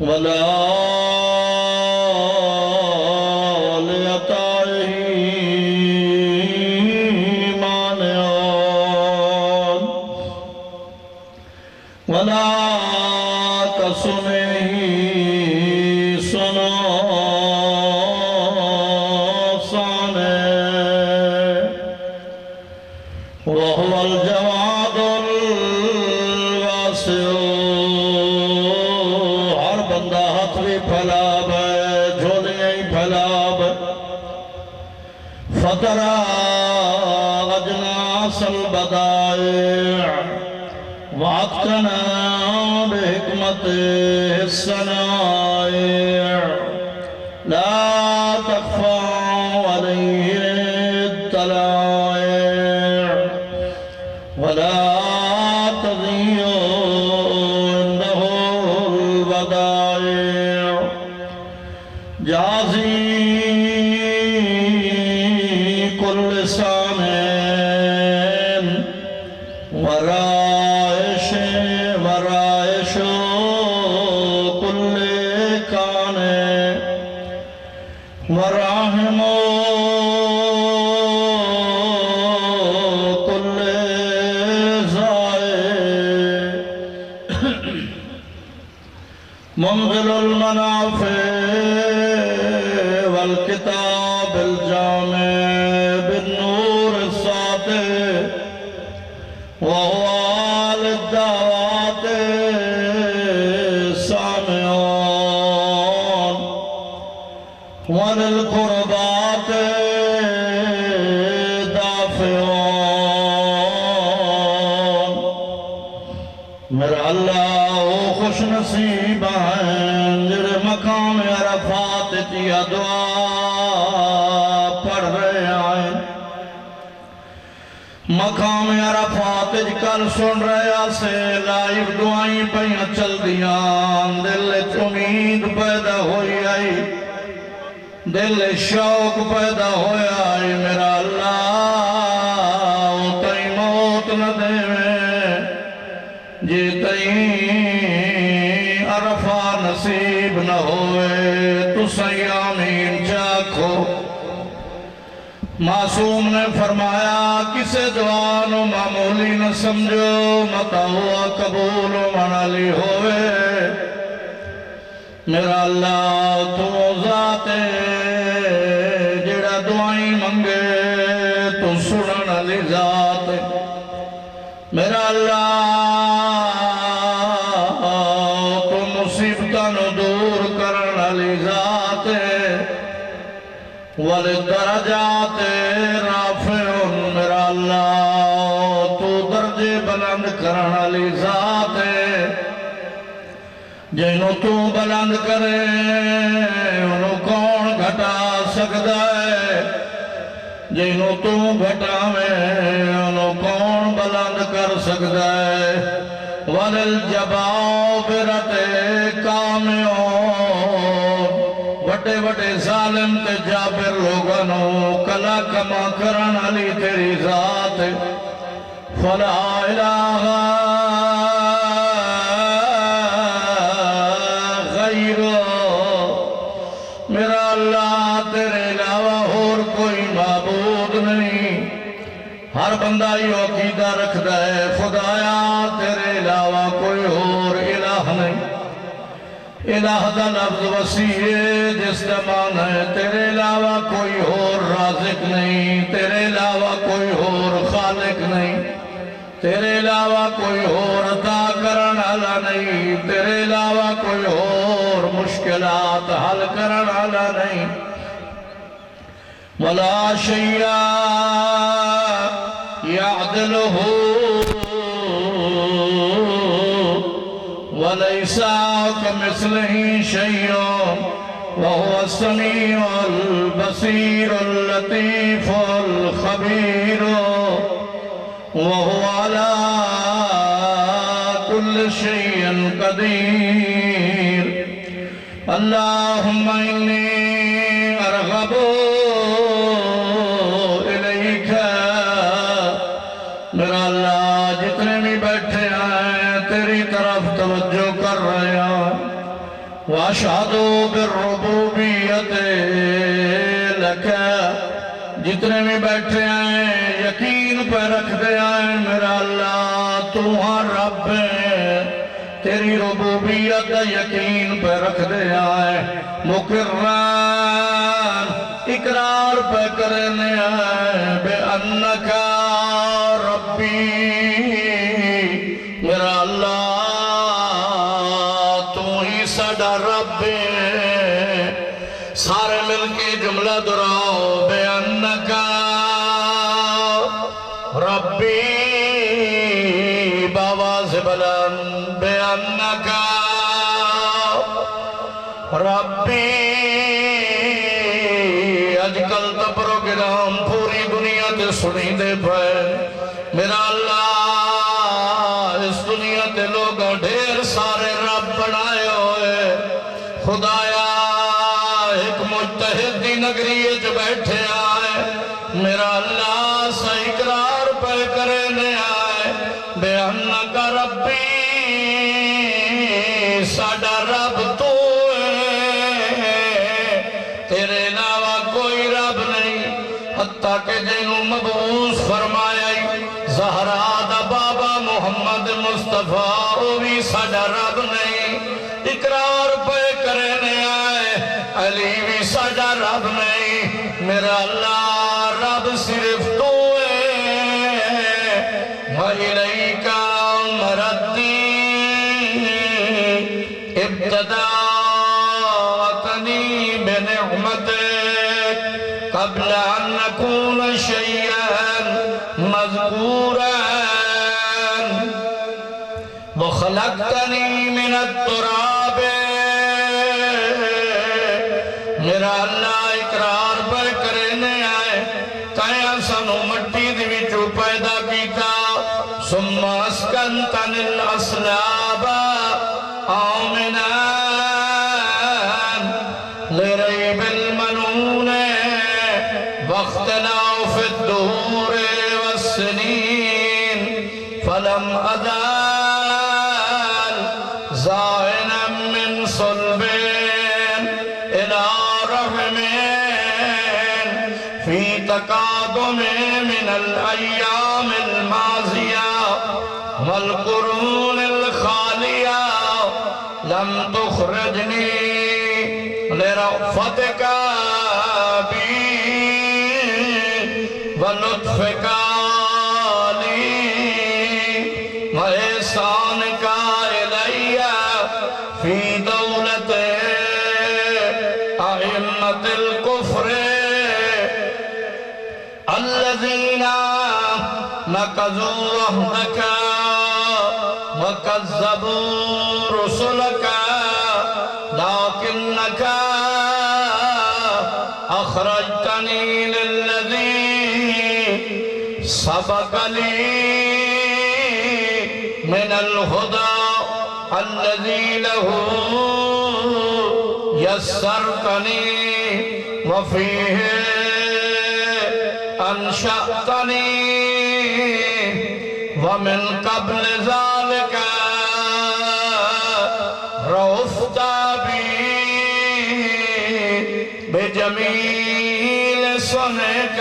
ولا لعطائه مانعون ولا كصنعه صانع وهو الجواد الواسع ہر بندہ ہاتھ بھی پھیلاب جھولیاں ہی پھیلاب فترى أجناس البدائع وأتقنا بحكمته الصنائع لا تخفى عليه الطلائع ولا تضيع عنده الودائع جازي كل صانع ورائش كل كانع وراحم كل زائر منزل المنافع والكتاب الجامع بالنور الساطع وهو للدعوات السامعون وللقربات دافعون میرا اللہ خوش نصیب ہیں جڑے مقام عرفات دیا دعا پڑھ رہے ہیں مقام عرفات کل سن رہے آسے لائیو دعائیں پہیاں چل دیاں دل امید پیدا ہوئی آئی دل شوق پیدا ہوئی آئی میرا اللہ تئی موت نہ دے جی تئی عرفہ نصیب نہ ہوئے تو سی آمین چاکھو معصوم نے فرمایا کسے دعانو معمولی نہ سمجھو متا ہوا قبول منالی ہوئے میرا اللہ تو ذات جڑا دعائیں منگے تو سنن علی ذات میرا اللہ تو مصیبتاں دور کرن علی ذات وَلِدَّرَجَاتِ رَافِعٌ میرا اللہ تو درجے بلند کرن علی ذات جنہوں تو بلند کرے انہوں کون گھٹا سکتا ہے جنہوں تو گھٹا میں انہوں کون بلند کر سکتا ہے وَلِلْجَبَابِرَةِ کَامِعُونَ وٹے وٹے ظالم تے جابر لوگنوں کلا کما کرن علی تیری ذات فلا الہ غیر میرا اللہ تیرے علاوہ اور کوئی معبود نہیں ہر بندہ یہ عقیدہ رکھتا ہے خدایا تیرے علاوہ کوئی اور الہ نہیں الہ دا لفظ وسیع ہے جس کا معنی ہے تیرے علاوہ کوئی اور رازق نہیں تیرے علاوہ کوئی اور خالق نہیں تیرے علاوہ کوئی اور عطا کرن والا نہیں تیرے علاوہ کوئی اور مشکلات حل کرن والا نہیں ولا شیء یعدلہ وليس كمثله شيء وهو السميع البصير اللطيف الخبير وهو على كل شيء قدير اللهم إني أرغب إليك میرا اللہ جتنے بھی بیٹھے ہیں تیری طرف توجہ کر رہے ہیں واشہد بالربوبیت لک جتنے بھی بیٹھے ہیں یقین پہ رکھ دے آئے میرا اللہ تو ہاں رب تیری ربوبیت یقین پہ رکھ دے آئے مقرران اقرار پہ کرنے آئے بے انکا ربی میرا اللہ تو ہی ساڈا رب سارے مل کے جملہ دراؤ بے انکا ربی باواز بلند بے انکا ربی اج کل تا پروگرام پوری دنیا تے سنی دے پہ میرا اللہ اس دنیا تے لوگ ڈھیر سارے رب بنائے ہوئے خدایا ایک مجتہد دی نگری جو بیٹھے آئے میرا اللہ سے اقرار پہ کرنے آئے بے انکا ربی ساڈا رب تو تیرے علاوہ کوئی رب نہیں حتیٰ کہ جنہوں مبعوث فرمایا زہرا دا بابا محمد مصطفیٰ وہ بھی ساڈا رب نہیں اقرار پہ کرنے آئے علی بھی ساڈا رب نہیں میرا اللہ رب صرف تو ہے وَإِلَيْكَ مَرَدِّي ابتدأتني بنعمتك قبل أن نكون شيئا مذكورا وخلقتني من التراب میرا اللہ اقرار پر کرنے آئے تایا سنو مٹی دی وچوں پیدا کیتا ثم اسکنتنی الاسلاب آمنا لریب المنون واختلاف في الدهور والسنين فلم أزال زائنا من صلب إلى رحم في تقادم من الأيام الماضية والقرون الخالية لم تخرجني لرأفتك بي ولطفك لي وإحسانك إلي في دولة أئمة الكفر الذين نقضوا عهدك وكذبوا رسلك لكنك أخرجتني للذي سبق لي من الهدى الذي له يسرتني وفيه أنشأتني ومن قبل ذلك رؤفت بي بجميل صنعك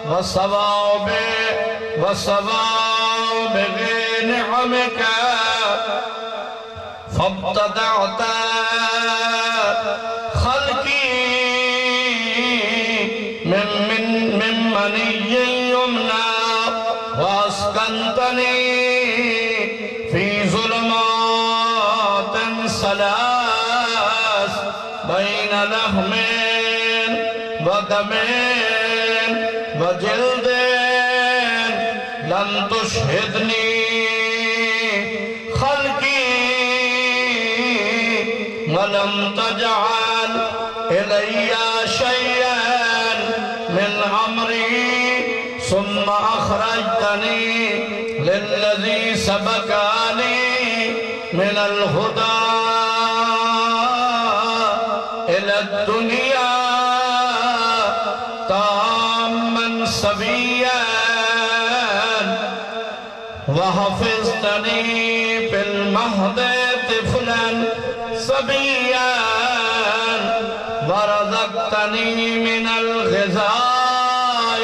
وصواب نعمك فابتدعت خلقي من مني يمنى واسكنتني في ظلمات ثلاث بين لحم ودم وجلد لم تشهدني خلقي ولم تجعل إلي شيئا من أمري ثم أخرجتني للذي سبقني من الهدى إلى الدنيا تاما سبيا وهو حفظتني في المهد طفلا صبيا ورزقتني من الغذاء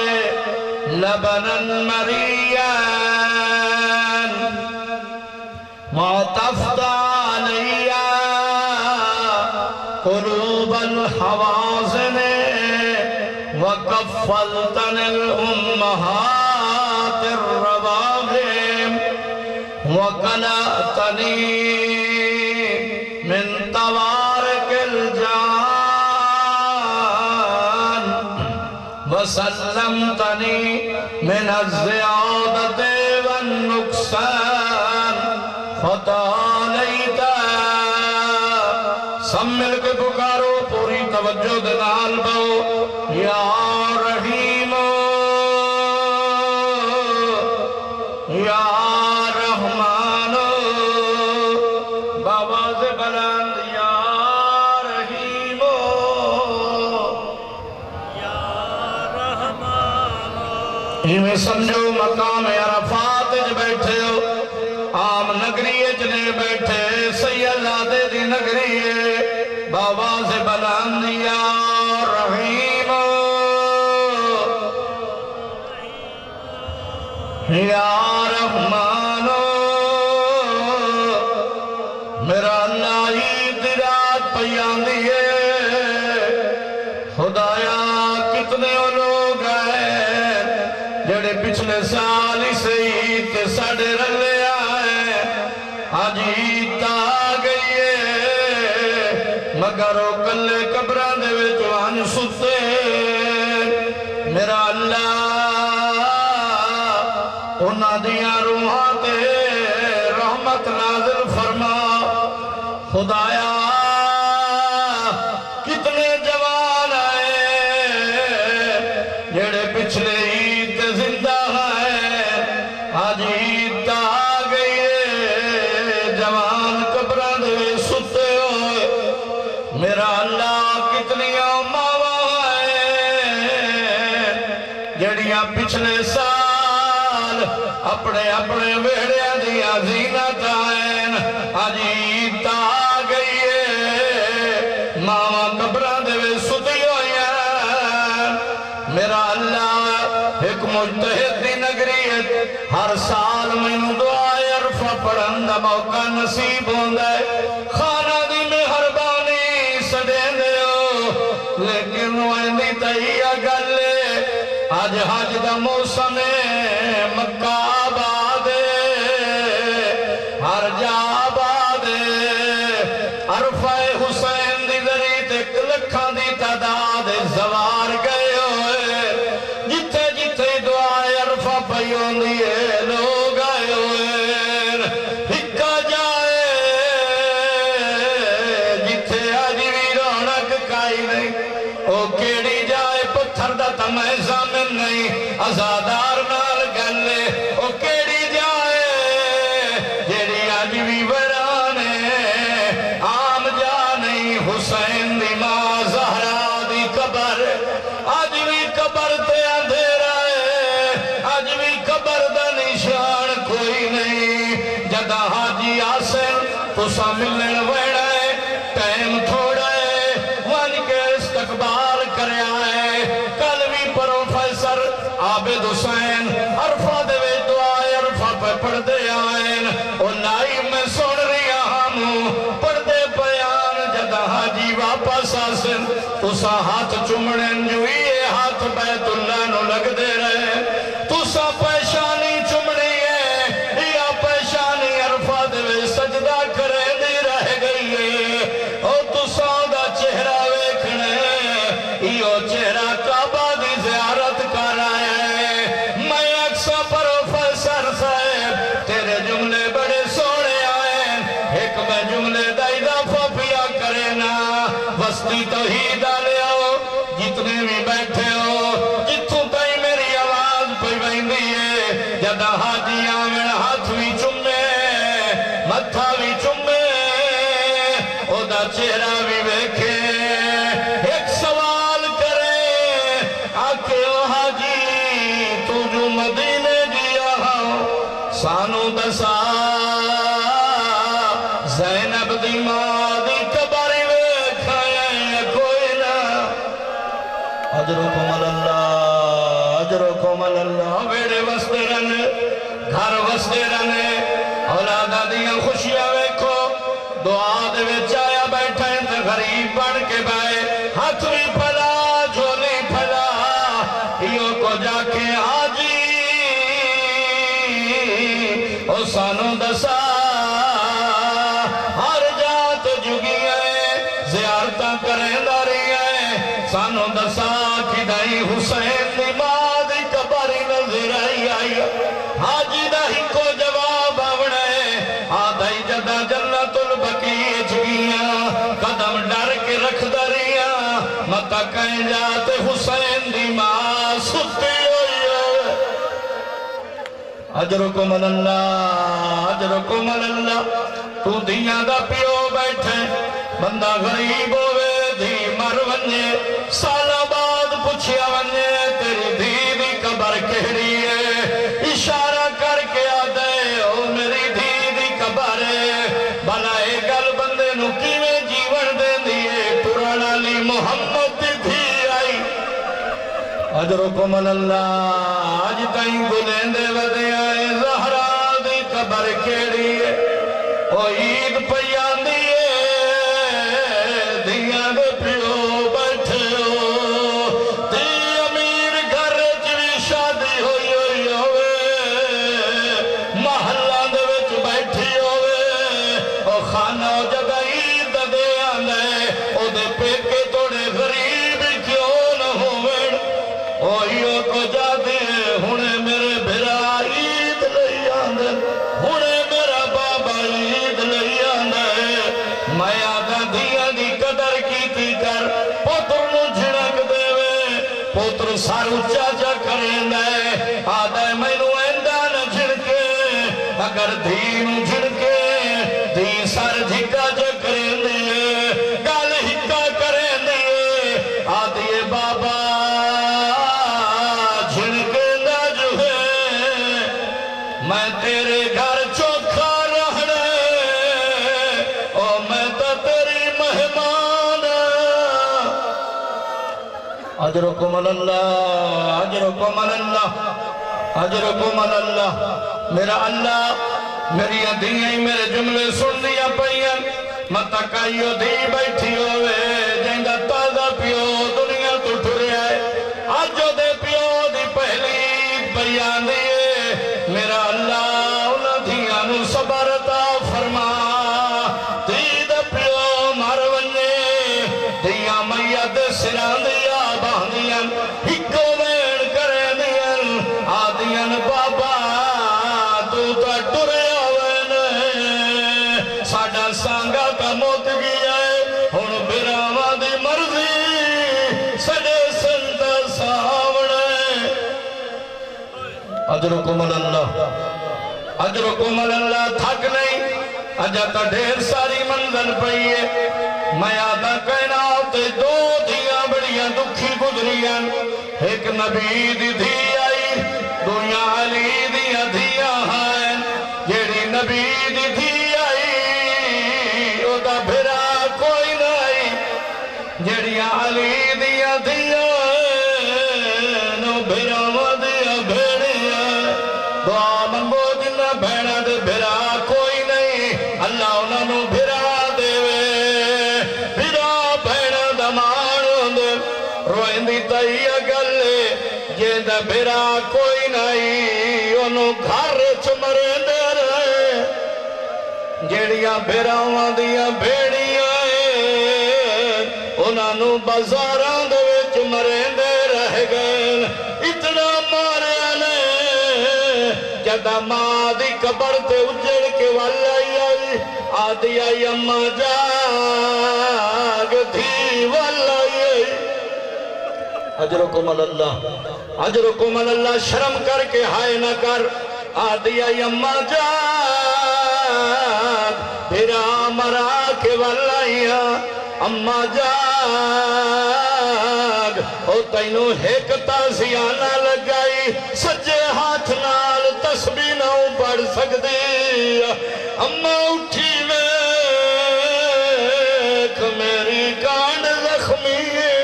لبنا مريا وعطفت علي قلوب الحوازن وكفلتني الأمهات الرواغم وكلأتني من طوارق الجان وسلمتني من الزيادة والنقصان فتعاليت سب مل کے پکارو پوری توجہ دنال بو یا رحیم یا رحمان باواز بلند یا رحیم یا رحمان میں سمجھو مقام عرفات جو بیٹھے ہو عام نگری جنے بیٹھے سیدادے دی نگری بابا سے بلند یا رحیم یا رحمان میرا اللہ عید رات پیان دیئے خدایا کتنے لوگ ہیں جڑے پچھلے سال اس عید کے ساڑے رلے آئے آج عید آ گئی ہے مگر وہ کلے قبران دے وچوان ستے میرا اللہ انہاں دیاں روحاں تے رحمت نازل فرما خدایا کتنے جوان آئے جڑے پچھلے عید تے زندہ ہیں آج عید آ گئی ہے جوان قبران دے ستے ہوئے میرا اللہ کتنی ماواں ہیں جڑیاں پچھلے سال اپنے اپنے ویڑیاں دیاں زینت آئین آج عید آ گئی ہے ماواں قبراں دے ستی ہوئی ہیں میرا اللہ ایک مجتہد دی نگری ہے ہر سال میں دعائے عرفہ پڑھن دا موقع نصیب ہوندہ ہے خانہ دی مہربانی سڑے دے ہو لیکن ویندی تہیہ گلے آج حج دا موسم مکہ آباد ہر جا آباد عرفہ حسین دی ذریعہ تک لکھاں دی تعداد زوار گئے ہوئے جتھے جتھے دعائے عرفہ پیون دیئے لوگ آئے ہوئے ہکا جائے جتھے آج بھی رونق کائی نہیں او کیڑی جائے پتھر دا تمہیں زامن نہیں ازادار نال گلے او کیڑی جائے جیڑی آج بھی ویرانے عام جا نہیں حسین دی ماں زہرا دی قبر آج بھی قبر تے اندھیرا ہے آج بھی قبر دا نشان کوئی نہیں جدہ حاجی آسن تو سا ملن ویڑا ہے ٹائم تھوڑا ہے ون کے استقبال کرے آئے کل بھی پروفیسر عابد حسین عرفہ دے دعائے عرفہ پہ پڑھ دے آئین اور لائیو میں سن رہی ہموں پڑھ دے بیان جدہ حاجی واپس آسن تو سا ہاتھ چمڑن جو یہ ہاتھ بیت اللہ نو لگ دے رہے تو سا پیشانی چمڑی ہے یا پیشانی عرفہ دے سجدہ کرے نہیں رہ گئی ہے اور تو سا دا چہرہ ویکھنے یہ چہرہ کعبہ دی زیارت کر آیا ہے میں اکثر پروفیسر صاحب تیرے جملے بڑے سوڑے آئے ایک میں جملے دا اضافہ پیا کرے نا وسطی توحید آلے آؤ جتنے بھی بیٹھے ہو جتوں تائی میری آواز پہ بیندی ہے جدہ حاجی آمین ہاتھ بھی چمے متھا بھی چمے او دا چہرہ بھی بیکھے ایک سوال کرے آکے او حاجی تو جو مدینے دیا ہاں سانو دس دیر نے اولادہ دیاں خوشیاں ویکھو دعا دے وچ آیا بیٹھا تے غریب بن کے بائے ہاتھ بھی پھلا جھولی پھلا ایو کو جا کے آجی او سانو دسا ہر جات جگی ہے زیارتاں کریں داری ہے سانو دسا کدائی حسین دی ماں دی قبر نظر آئی حاجی دا ہی کو جواب آوڑے آدھائی جدہ جنت البقیع جگیاں قدم ڈر کے رکھ دریاں متا کہیں جاتے حسین دی ماں ستی ہوئی ہے اجرکم اللہ اجرکم اللہ تو دیاں دا پیو بیٹھے بندہ غریب ہوئے دی مر ونجے سالہ بعد پوچھیا ونجے تیری دی دی قبر کہڑی ہے اشارہ کر کے آدھے او میری دی دی قبر ہے بلائے گل بندے نو کیویں جیون دے دیئے پرانا لی محمد دی آئی اجرکم اللہ آج تائیں گلیں دے ودے آئے زہرا دی قبر کہڑی ہے او عید پیان دیئے دیاں دے پیو بیٹھے ہو دی امیر گھر چوی شادی ہوئی ہوئے محلہ دے وچ بیٹھی ہوئے او خانہ جگہ عید دے آنے او دے پیکے توڑے غریب کیوں نہ ہوئے او ایو کو جا دے ہونے میرے بھرا عید لئی آنے ہونے میرا بابا عید لئی آنے میں آدھا دیا دی قدر کی تھی کر پوتر نو جھڑک دے وے پوتر سار اچھا جا کریں دے آدھا میں نو ایندہ نہ جھڑکے اگر دھی نو جھڑکے دھی سار جھکا جا کریں دے گال ہکا کریں دے آدھے بابا جھڑکے نہ جو ہے میں تیرے گھر چوکھا رہنے او میں تو تیری مہمان اجرکم اللہ اجرکم اللہ اجرکم اللہ میرا اللہ میری دھیاں میرے جملے سن دیا پئیاں متا کائیو دی بیٹھی ہوئے جنگا تازہ پیو دنیا تو ٹھرے آئے آجو دے پیو دی پہلی بیان دیئے میرا اللہ انہ دھیاں نو صبر عطا فرما دید پیو ماروننے دھیاں میت سران دیا باندیاں ہکو وین کرے دیاں آدیاں بابا تو تا ٹرے آوین ساڑا سانگا کا موت گیا ہے ہن براما دی مرضی سڑے سنتا ساوڑے اجرکم اللہ اجرکم اللہ تھک نہیں اجاتا ڈھیر ساری منزل پئیے میں آدھا کہنا ہوتے دو دھیاں بڑیاں دکھی گزریاں ایک نبی دی دھی آئی دنیا علی دیا دھیاں ہیں جیڑی نبی دی دھی آئی او دا بھرا کوئی نہیں جیڑیاں علی دیا دھیاں نو بھرا دیا بھیڑیاں دعا منگو جنہ بھیڑا دے بھرا کوئی نہیں اللہ انہوں نو بھرا دے بھرا بھیڑا دمان دے روئن دی تائیہ گلے یہ دا بھرا کوئی نہیں انہوں گھر چمرے دے رہے جیڑیاں بھراواں دیا بھیڑیاں انہوں نو بازاران دے وچ مرے دے رہ گئے اتنا مارے نے جدہ ماں دی قبر تے اجڑ کے والائی آئی آدھی آئی اماں جاگ تھی والائی آئی اجرکم اللہ اجرکم اللہ شرم کر کے ہائے نہ کر آدھی آئی اماں جاگ بھرا مرا کے والائی اماں جاگ او تینوں ایک تازیانہ لگائی سجے ہاتھ نال تسبیح نہ پڑھ سکدی اماں اٹھی ویکھ میری کانڈ زخمی ہے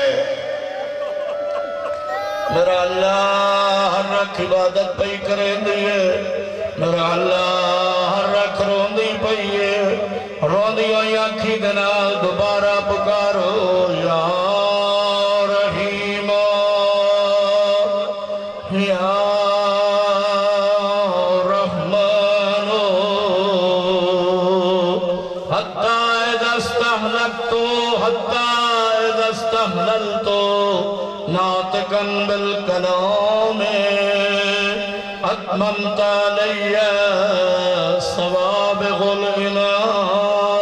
میرا اللہ ہر رکھ عبادت پہ کریں دیئے میرا اللہ رکھ روندی پئیے روندی ہوئی آنکھی دنال دوبارہ پکارو یا رحیم یا رحمان حتی اذا استحللت ناطقا بالکلام اتممت علی سوابغ الانام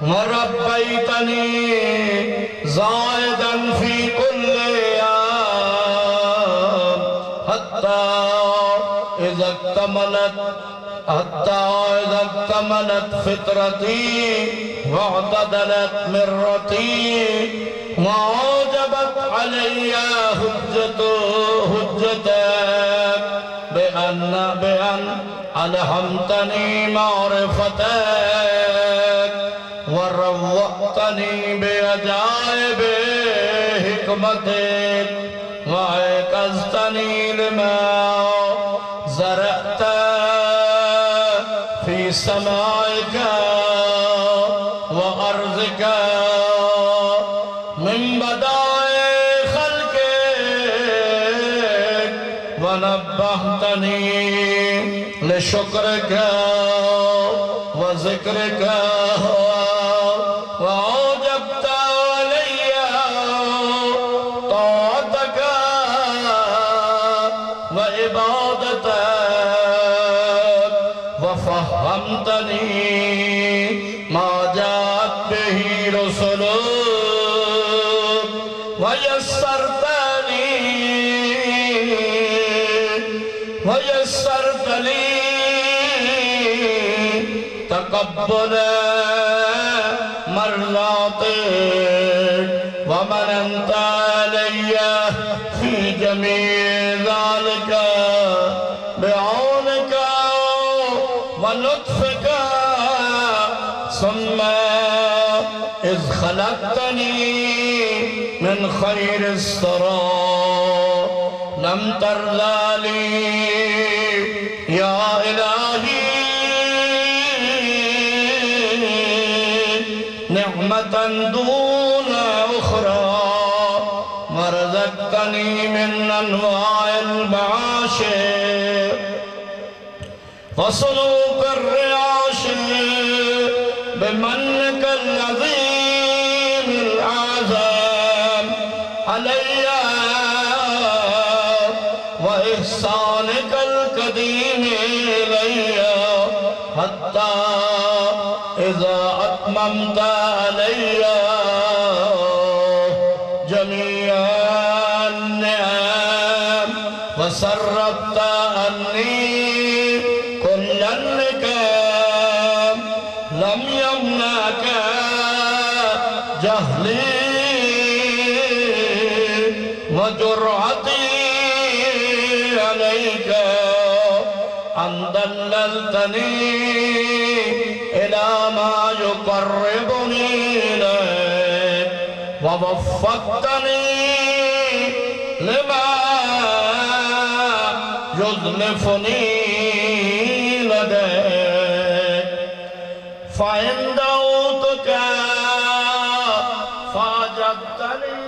وربیتنی زائدا فی کل ایام حتی اذا اکتملت فطرتی واعتدلت مرتی وعجبت علی حجتك بأن ألهمتني معرفتك وروقتني بعجائب حكمتك وعكزتني لما زرعت في سمائك وأرضك من بدائع خلقك ونبهتني لشكرك وذكرك وأوجبت علي طاعتك وعبادتك وفهمتني ما جاءت به رسلك ويسرت لي تقبل مرضاتك ومننت علي في جميع ذلك بعونك ولطفك ثم إذ خلقتني من خير الثرى لم ترضى لي يا إلهي نعمة دون أخرى ورزقتني من أنواع المعاش وسلوك الرعاش بمنك العظيم الأعظم علي وإحسانك القديم إلي حتى إذا أتممت علي جميع النعم وسربت عني كل النكام لم يمنعك جهلي وجرعتي عليك أن دللتني إلى ما يقربني إليك ووفقتني لما يظلفني لديك فإن دعوتك فأجبتني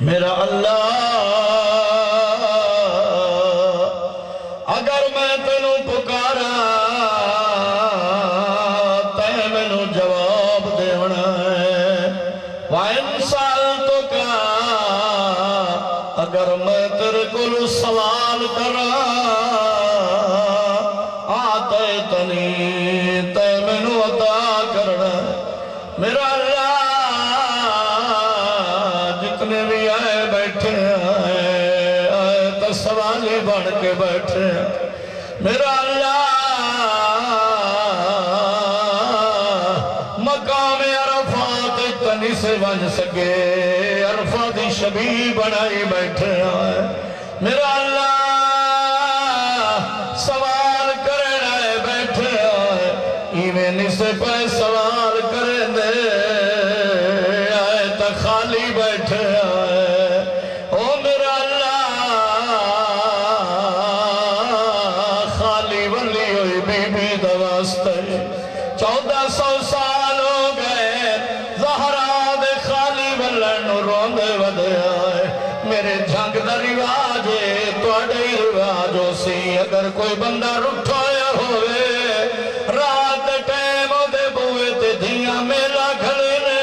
میرا اللہ اگر میں تینوں پکارا تے مینوں جواب دینا ہے وَإِن سَأَلْتُكَ اگر میں تیرے کول سوال کرا آتَيْتَنِي تے مینوں عطا کرنا میرا اللہ جتنے بھی آئے بیٹھے آئے تو سوالی بڑھ کے بیٹھے میرا اللہ مقام عرفات تنی سے بن سکے عرفات شبیہ بنائی بیٹھے آئے میرا اللہ سوال کرے آئے بیٹھے آئے ایمین سے پہ سوال کرے دے آئے تا خالی بیٹھے آئے او میرا اللہ 1400 سال ہو گئے زہرا دے خالی ولن روندے ودے آئے میرے جھنگ دا رواج ہے توڑے رواج ہو سی اگر کوئی بندہ رٹھایا ہوئے رات ٹیم دے بوئے تے دھیاں میلا کھڑے نے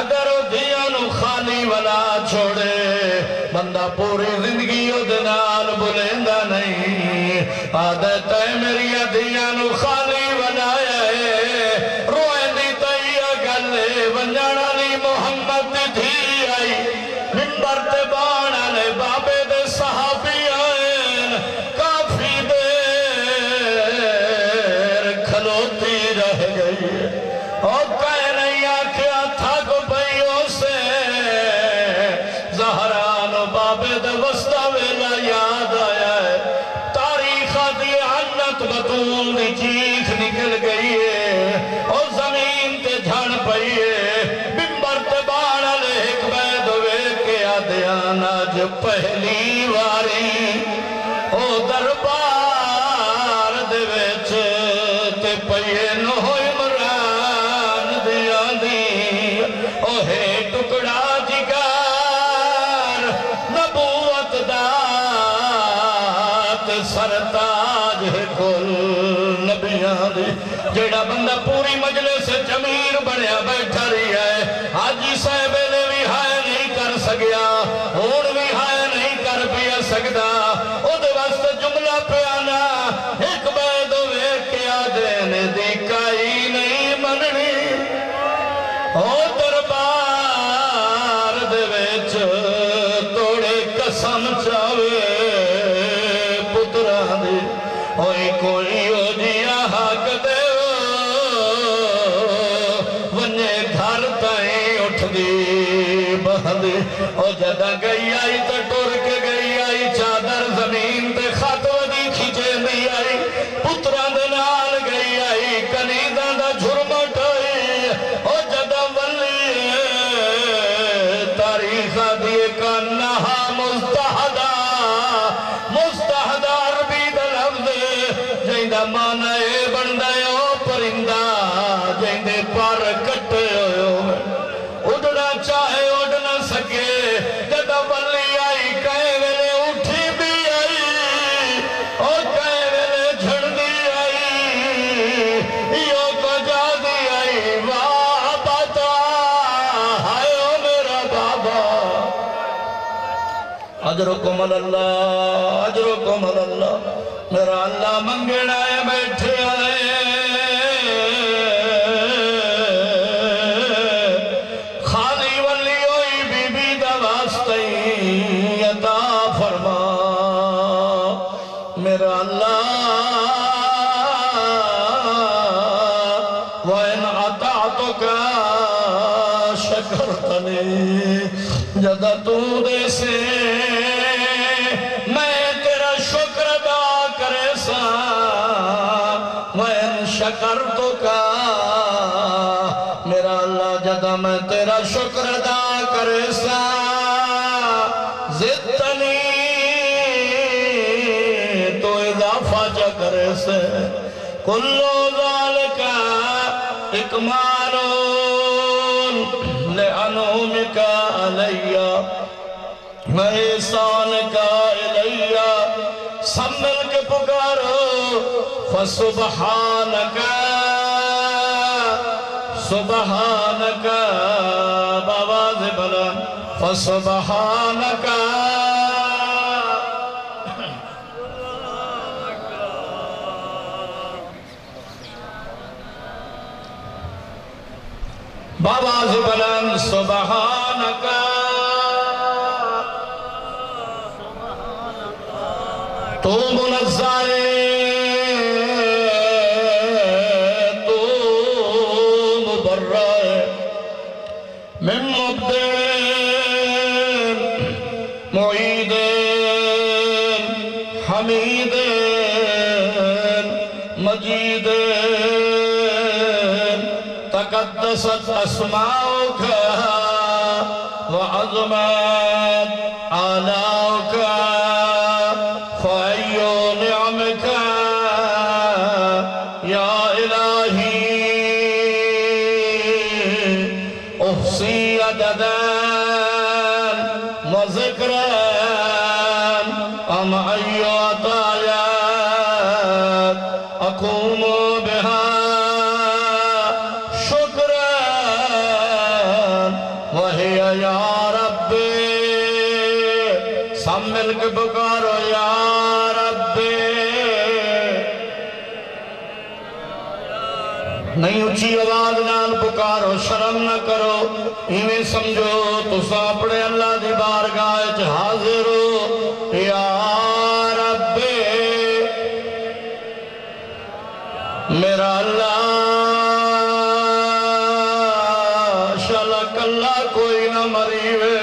اگر وہ دھیاں نو خالی والا چھوڑے بندہ پوری زندگی او دنال بلیندہ نہیں عادت ہے میری دھیاں نو خالی بنایا ہے روئے دی تیہ گلے ونجانا لی محمد دھی آئی منبر تے بانا لے بابے دے صحابی آئین کافی دیر کھلوتی رہ گئی اور کہہ نہیں آکھیا تھا کو بھئیوں سے زہران و بابے دے وسطہ ویلا یاد آیا ہے تاریخ دی عنت بطول دی چیخ نکل گئی ہے اور زمین تے جھڑ پئی ہے بمبر تے باڑا لے ایک بید ہوئے کے آدھیانا جو پہلی واری او دربار دے ویچ تے پئیے نو عمران دیا دی او ہے ٹکڑا جگار نبوت دات سرتاج ہے کل نبیان دی جیڑا بندہ پوری مجلس جمیر بڑھیا بیٹھا رہی ہے حاجی صاحب نے بھی ہائے نہیں کر سکیا ہون بھی ہائے نہیں کر پیا سکتا او دے واسطے جملہ پیانا ایک بید ہوئے کیا دینے دی کائی نہیں مننی او دربار دے ویچ توڑے قسم چاوے پتران دی اوئی کوئی ہو جیا حق دے ونجے گھر تائیں اٹھ دی بہندی او جدہ گئی آئی تو ٹور کے گئی آئی چادر زمین تے خاتو دی کھچے دی آئی پتران دے نال گئی آئی کنیدان دا جھرمٹ آئی او جدہ ولی تاریخ دیئے کانہا مستحدہ عربی دا لفظ جہندہ معنی بندہ او پرندہ جہندے پر کٹے ہوئے اڑنا چاہے اڑ نہ سکے جدہ ولی آئی کہے ویلے اٹھی بھی آئی اور کہے ویلے جھڑ دی آئی یوں کو جا دی آئی واہ باتا ہائے او میرا بابا اجرکم اللہ اجرکم اللہ میرا اللہ منگڑا ہے بیٹھے آئے خالی ولی ہوئی بی بی دا واسطی عطا فرما میرا اللہ وَإِنْ عَطَعْتُكَ شَكَرْتَنِي جدہ تو دے سے میں تیرا شکر ادا کرے سا وَإِنْ شَكَرْتُكَ میرا اللہ جدہ میں تیرا شکر ادا کرے سا زدتنی تو اضافہ جا کرے سے کلو ذالکا اکمالون لعنومک علیہ میں احسان کا علیہ سب مل کے پکارو فسبحانک سبحانک باواز بلند فسبحانک باواز بلند سبحانک تو منزہ تو مبرہ من مبدل معید حمید مجید تقدست اسماؤک وعظمت آلاؤک فأيو نعمك يا إلهي ام ایات اقوم بها شکرا وہی یا رب سب مل کے پکارو یا رب نہیں اچھی آواز نال پکارو شرم نہ کرو ایویں سمجھو تو اپنے اللہ دی بارگاہ وچ حاضر ہو یا رب میرا اللہ شالا کلا کوئی نہ مریوے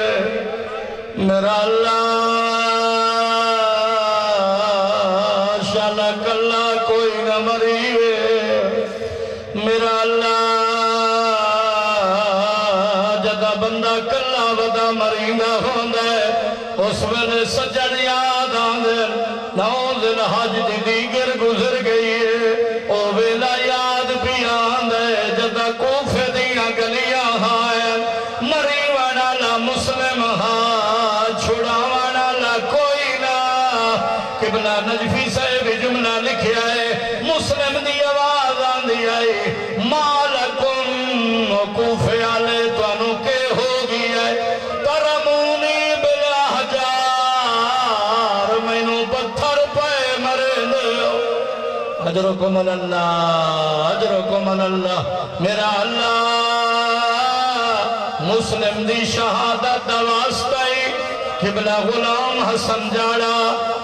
میرا اللہ شالا کلا کوئی نہ مریوے میرا اللہ جدا بندہ کلا ودا مریندہ ہوندہ ہے اس ویلے سجن یاد آندے نو ذل حج دی دیگر گزر گئی ہے او ویلا یاد بھی آندے جدا کوفے دیاں گلیاں ہائیں مری والا مسلم ہاں چھڑا والا کوئی نہ قبلہ نجفی صاحب جملہ لکھیا ہے مسلم دی آواز آندی آئی مالکم کوفے آلے توانو کے ہو گیا ہے ترمونی بالاحجار مینو پتھر پائے مرے دیو اجرکم اللہ اجرکم اللہ میرا اللہ مسلم دی شہادت واسطائی قبلہ غلام حسن جاڑا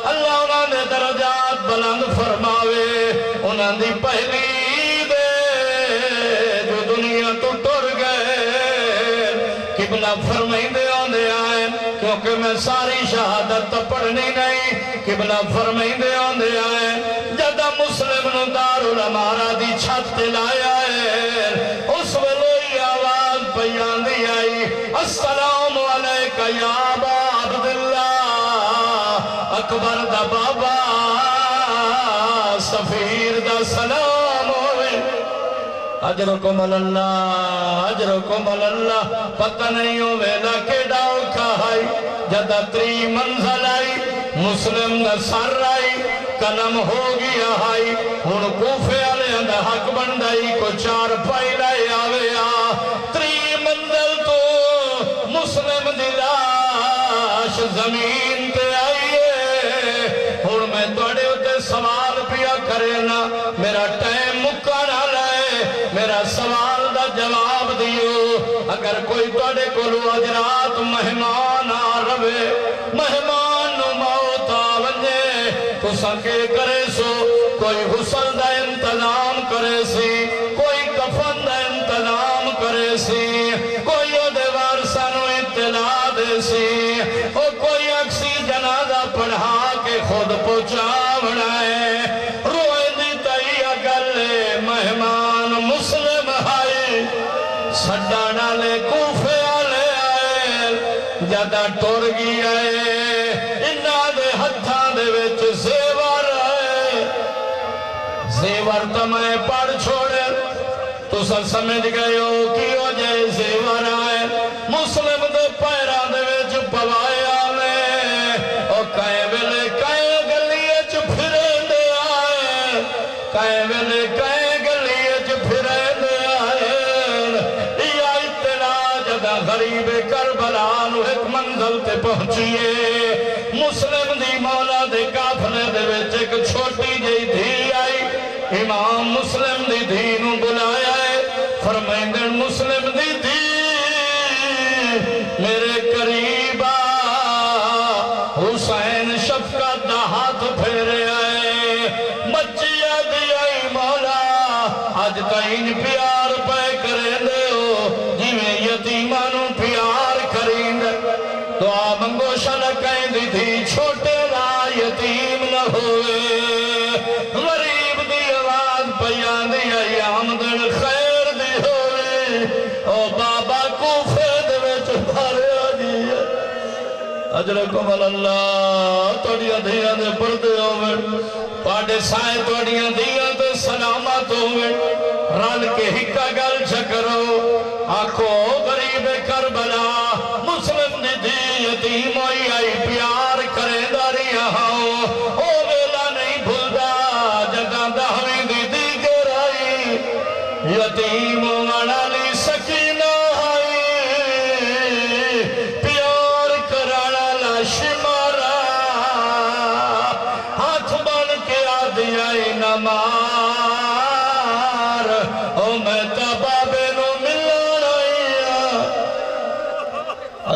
اللہ انہاں نے درجات بلند فرماوے انہاں دی پہلی دے جو دنیا تو ٹر گئے قبلہ فرمائیں دے آنے آئے کیونکہ میں ساری شہادت تو پڑھنی نہیں قبلہ فرمائیں دے آنے آئے جدہ مسلم نو دارالعمارہ دی چھت لائے آئے اس ویلوئی آواز پیان دی آئی السلام علیکہ یا ابا عبداللہ اکبر دا بابا سفیر دا سلام ہوئے اجرکم اللہ اجرکم اللہ پتہ نہیں ہوئے لکے ڈاؤ کھائی جدہ تری منزل آئی مسلم دا سر آئی کلم ہو گیا آئی ان کوفے آلے اندہ حق بندائی کو چار پائی لائے آوے آ تری منزل تو مسلم دی لاش زمین تے آئیے اور میں توڑے ہوتے سوال پیا کرے نا میرا ٹائم مکہ نہ لائے میرا سوال دا جواب دیو اگر کوئی توڑے کو لو اجرات مہمان آ روے مہمان نو موت آونجے تو سکے کرے سو کوئی غسل دا انتظام کرے سی کوئی کفن دا انتظام کرے سی کوئی دے وارسانو اطلاع دے سی اور کوئی اکسی جنازہ پڑھا کے خود پہنچا بڑھائے روئے دی تائی اگلے مہمان مسلم آئے سڈانا لے کوفے آلے آئے جدہ ٹور گی آئے انہاں دے ہتھاں دے وچ زیور آئے زیور تمہیں پڑھ چھوڑے تو سب سمجھ گئے ہو کی وجہ زیور آئے مسلم دے پیران دے وچ پوائے آلے اور کہیں ویلے کہیں گلیے چ پھرے دے آئے کہیں ویلے کہیں گلیے چ پھرے دے آئے یا اطلاع جدہ غریب کربلانو ایک منزل تے پہنچیے مسلم دی مولا دے کافلے دے وچ ایک چھوٹی جئی دھی آئی امام مسلم دی دھی نو بلایا ہے فرمائیں دن مسلم دی دھی میرے قریبا حسین شفقت دا ہاتھ پھیرے آئے مچیا دی آئی مولا آج تائین پیار پہ کرے دے ہو جیویں یتیمانوں پیار کریں دے دعا منگو شلکیں دی تھی چھوٹے لا یتیم نہ ہوئے غریب دی آواز پیان دی آئی آمدن خیر دی ہوئے او بابا کوفے دے وچ بھارے آجی ہے اجرکم اللہ توڑیاں دھیاں دے پردے ہوئے پاڑے سائے توڑیاں دھیاں دے سلامت ہوئے رل کے ہکا گل چکرو آنکھو غریب کربلا مسلم دی دی یتیم ہوئی آئی پیار کرے داری ہاں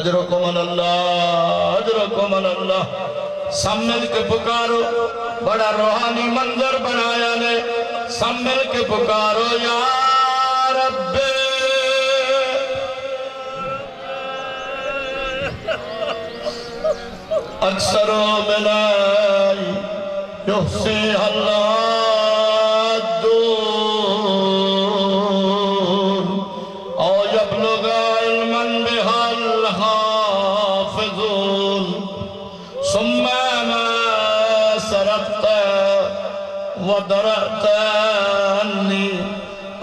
اجرکم اللہ اجرکم اللہ سب مل کے پکارو بڑا روحانی منظر بنایا نے سب مل کے پکارو یا رب اکثر من یحسی اللہ ودرأت عني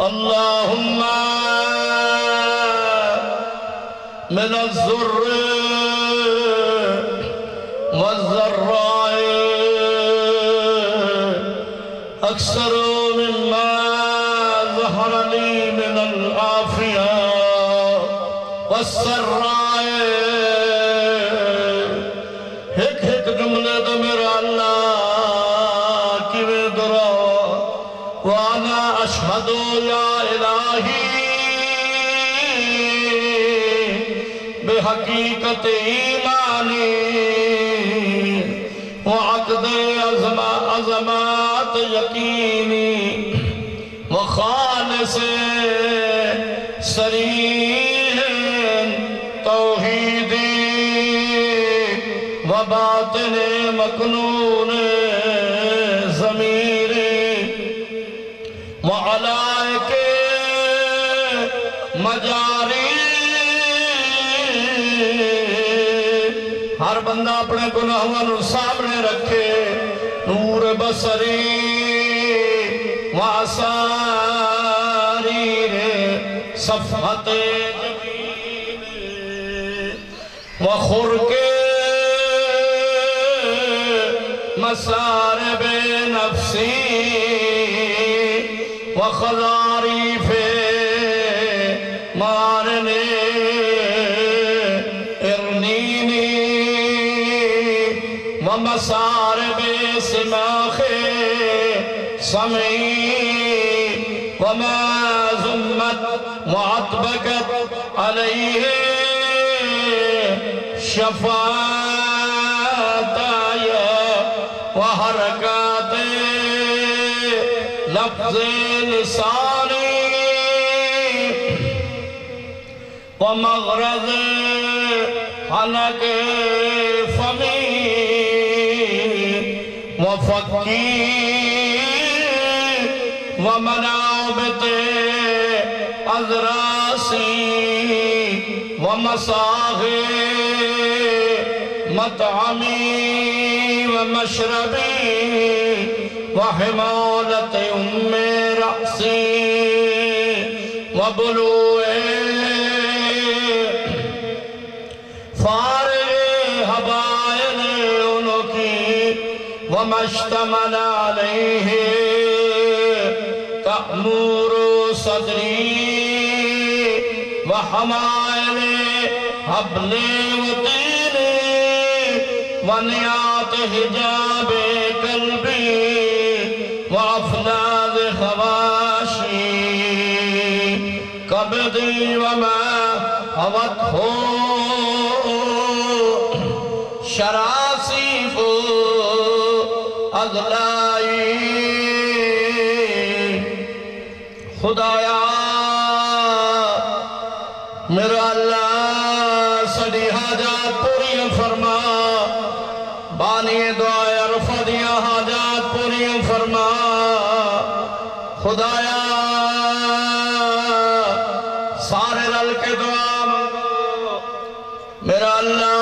اللهم من الزر والزراء أكثر مما ظهر لي من العافية والسراء ایک ایک جملے تو میرا اللہ وَأَنَا أَشْهَدُ يَا إِلَٰهِي بِحَقِيقَةِ إِيمَانِي وَعَقْدِ عَظَمَاتِ يَقِينِي وَخَالِصِ صَرِيحٍ تَوْحِيدِي وَبَاطِنِ مَكْنُونِ وعلائق مجاری ہر بندہ اپنے گناہوں سامنے رکھے نور بصری وآثاری صفحت جمیل وخرق مسارب نفسی وخضاريف مارني ارنيني ومسارب سماخ سمعي وما زمت وعطبقت عليه شفاعتي وحركات لفظ لسانی ومغرض حلق فمی وفکی ومنابت اذراسی ومساغ مطعمی ومشربی وحمالت ام رأسی وبلوء فارغ حبائل انکی وما اشتمل علیہ تأمور صدری وحمائل حبل وطین ونیات حجاب قلبی وافلاذ خواشی قبضی وما حوت ہو شراسیف اغلائی خدایا میرا اللہ سڑی حاجات پوری فرما بانی دعائے عرفہ دیا حاجات پوری فرما خدایا سارے رل کے دعا میرا اللہ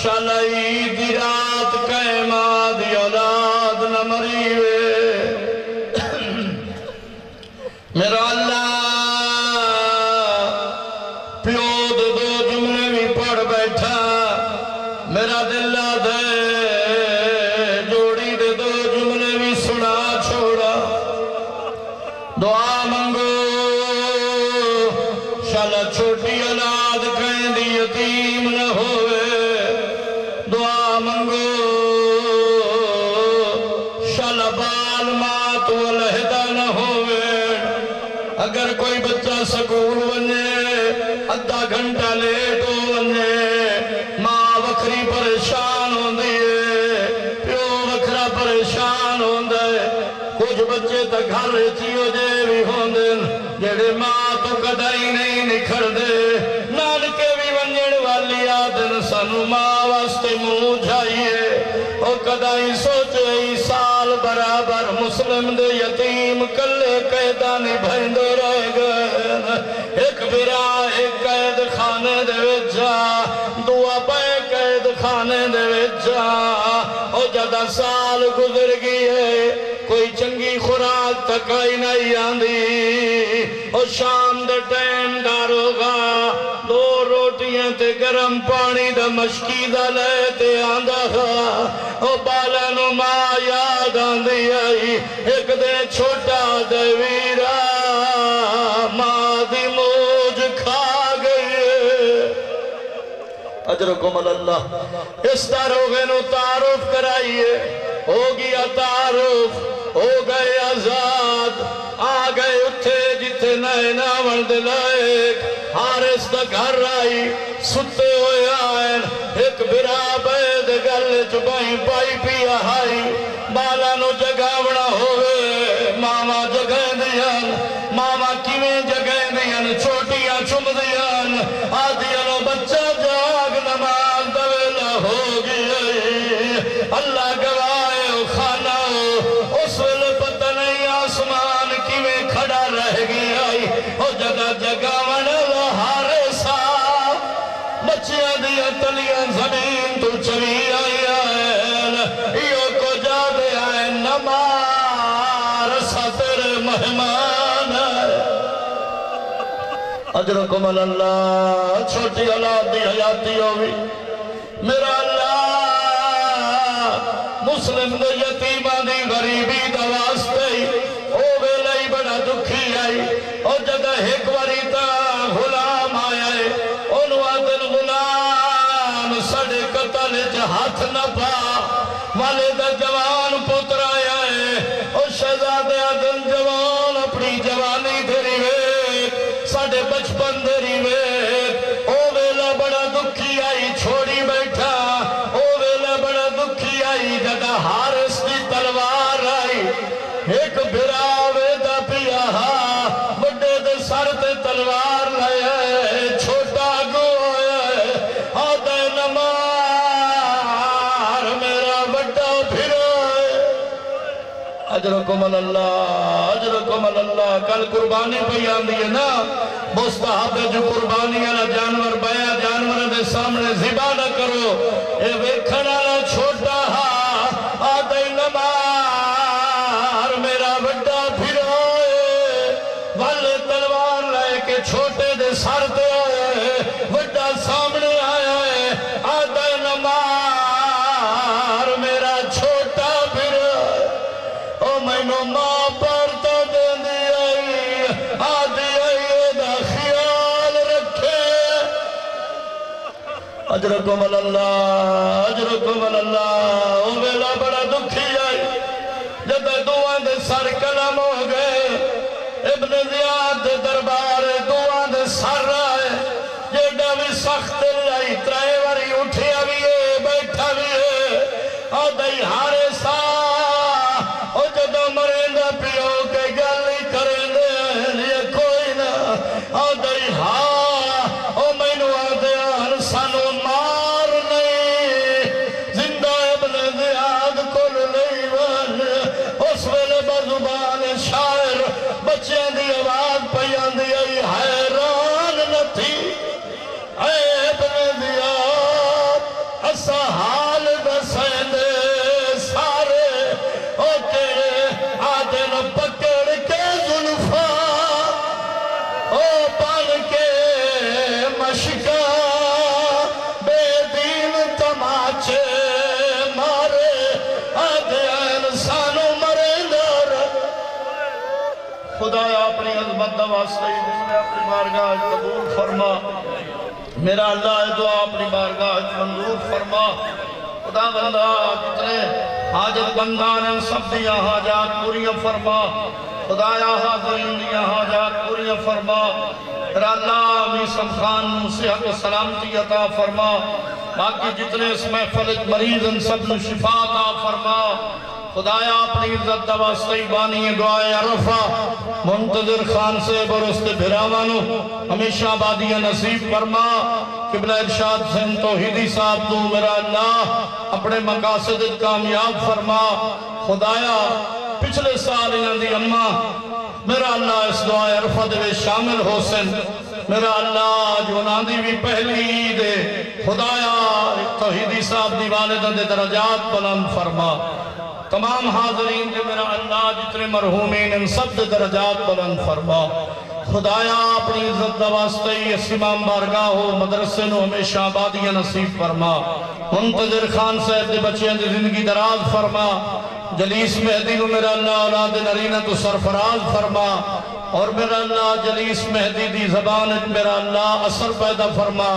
شلعی دی رات قیمہ دی اولاد نہ مریوے میرا اللہ پیود دو جملے بھی پڑھ بیٹھا میرا دل دے جوڑی دے دو جملے بھی سنا چھوڑا دعا منگو شالا چھوٹی اولاد کہیں دی یتیم نہ ہوئے دعا منگو شالا بال مات والہدہ نہ ہوئے اگر کوئی بچہ سکول بنے بچے تا گھر چیو جے بھی ہون دن جڑے ماں تو کدائی نہیں نکھڑ دے نانکے بھی ونجڑ والی آدن سنو ماں واسطے منہ جائیے او کدائی سوچے ای سال برابر مسلم دے یتیم کلے قیدانی بھیندے رہ گئے ایک برا ایک قید خانے دے وچا دعا پہ قید خانے دے وچا او جدہ سال گزر گئی ہے کوئی چنگی خوراک تکائی نہیں آندی او شام دے ٹائم داروگا دو روٹیاں تے گرم پانی دا مشکی دا لیتے آندہ او بالانو ماں یاد آندی آئی ایک دے چھوٹا دے ویرا ماں دی موج کھا گئی اجرکم اللہ اس داروغے نو تعارف کرائیے ہو گیا تعارف ہو گئے آزاد آ گئے اتھے جتے نئے ناون دلائک حارس دا گھر آئی ستے ہوئے آئین ایک برا بید گل چبائیں پائی پیا آئی بالا نو جگاونا ہوئے ماما جگہ دیان ماما کیویں جگہ دیان چھوٹیاں چم دیان آدھیانو بچہ جاگ نماز دویلہ ہو گئی اللہ گوائے خانہ اس ویلے پتہ نہیں آسمان کیویں کھڑا رہ گیا او جگہ جگہ ونہ ہارے سا بچیاں دیا تلیاں زمین تو چوی آئی آئین ایو کو جا دے آئین نمار سا تیرے مہمان اجرکم اللہ چھوٹی اولاد دی حیاتی ہوئی میرا اللہ مسلم دے یتیمہ دی غریبی دا واسطے او ویلے بڑا دکھی آئی او جگہ ایک وریتا غلام آیا ہے انو آدن غلام سڑے قتل ہاتھ نہ پا والد جوان پتر آیا ہے او شہزادے آدن جوان اپنی جوانی دھری ویک ساڑے بچپن دھری ویک او ویلہ بڑا دکھی آئی چھوڑی بیٹھا او ویلہ بڑا دکھی آئی جگہ حارس کی تلوار آئی ایک بھراوے دا پیا بڑے دے سر تے تلوار لائے چھوٹا گوئے آدھے نمار میرا بڑا بھروئے اجرکم اللہ کل قربانی پیان دیئے نا مستحب جو قربانی والا جانور بیا جانور دے سامنے ذبح نہ کرو اے ویکھنا نہ چھوٹا آدھے نمار میرا بڑا بھروئے والے تلوار لائے کے چھوٹے دے سر دے آئے بڑا سامنے آیا ہے آدھے نمار میرا چھوٹا بھروئے او مینو ماں پر تو دے دی آئی آدھی آئی دا خیال رکھے اجرکم اللہ او ویلا بڑا دکھی آئی جب دعا دے سر کلم ہو گئے ابن زیاد دے دربار دعا دے سر آئے جیڑا بھی سخت لائی ترائے واری اٹھیا بھی ہے بیٹھا بھی ہے آدھائی ہارے سا او جدو مرندہ پیو کے گلی کریں دے یہ کوئی نہ آدھائی او مینو آدھیان سانو مار نہیں زندہ ابن زیاد کل لیوان اس ویلے بزبان شاعر بچے دی آواز پیان دی آئی حیران نہ تھی اے ابن زیاد اسا حال بسین دے سارے او تیرے آدن پکڑ کے ظلفا او پان کے مشکا بے دین تماچے مارے آدھے انسانوں مرے دار خدا اپنی عظمت واسطے جس نے اپنی بارگاہ قبول فرما میرا اللہ دعا اپنی بارگاہ منظور فرما خدا بندہ جتنے حاجت بندان ہیں سب دیا حاجات پوری فرما خدایا حاضرین دیا حاجات پوری فرما میرا اللہ میسم خان صحت و سلامتی عطا فرما باقی جتنے اس محفل مریض ان سب نے شفا عطا فرما خدایا اپنی عزت دا واسطے بانی دعائے عرفہ منتظر خان سے برست بھراوانو ہمیشہ آبادیاں نصیب فرما قبلہ ارشاد سن توحیدی صاحب تو میرا اللہ اپنے مقاصد کامیاب فرما خدایا پچھلے سال انہاں دی اماں میرا اللہ اس دعائے عرفہ دے شامل ہو سن میرا اللہ جو ناندی بھی پہلی عید ہے خدایا توحیدی صاحب دی والدہ دے درجات بلند فرما تمام حاضرین دے میرا اللہ جتنے مرحومین ان سب دے درجات بلند فرما خدایا اپنی عزت دا واسطے اس امام بارگاہ ہو مدرسے نو ہمیشہ آبادیاں نصیب فرما منتظر خان صاحب دے بچیاں دی زندگی دراز فرما جلیس مہدی نو میرا اللہ اولاد نرینہ تو سرفراز فرما اور میرا اللہ جلیس مہدی دی زبان میرا اللہ اثر پیدا فرما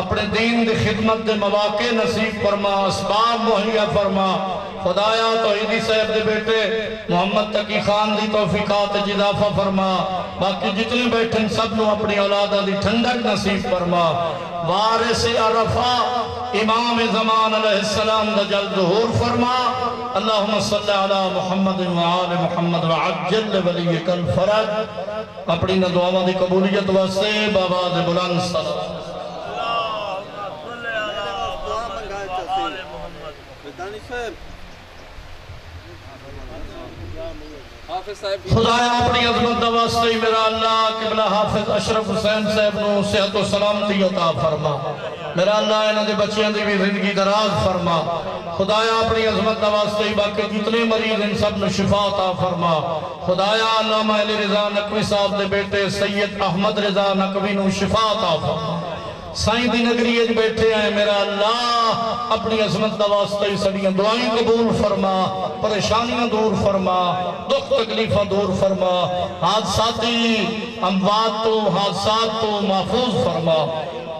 اپنے دین دی خدمت دے مواقع نصیب فرما اسباب مہیا فرما خدایا توحیدی صاحب دے بیٹے محمد تقی خان دی توفیقات اضافہ فرما باقی جتنے بیٹھن سب نو اپنی اولادہ دی ٹھنڈک نصیب فرما وارث عرفہ امام زمان علیہ السلام دا جلد ظہور فرما اللہم صلی علی محمد وآل محمد وعجل ولیک الفرج اپنی دعاواں دی قبولیت واسطے بآواز بلند صلی خدایا اپنی عظمت دا واسطے میرا اللہ قبلہ حافظ اشرف حسین صاحب نو صحت و سلامتی عطا فرما میرا اللہ انہاں دے بچیاں دی بھی زندگی دراز فرما خدایا اپنی عظمت دا واسطے باقی جتنے مریض ان سب نو شفا عطا فرما خدایا علامہ علی رضا نقوی صاحب دے بیٹے سید احمد رضا نقوی نو شفا عطا فرما سائیں دی نگری اج بیٹھے ہیں میرا اللہ اپنی عظمت دا واسطے سڑیاں دعائیں قبول فرما پریشانیاں دور فرما دکھ تکلیفہ دور فرما حادثاتی اموات تو حادثات تو محفوظ فرما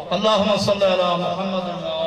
اللہم صلی اللہ محمد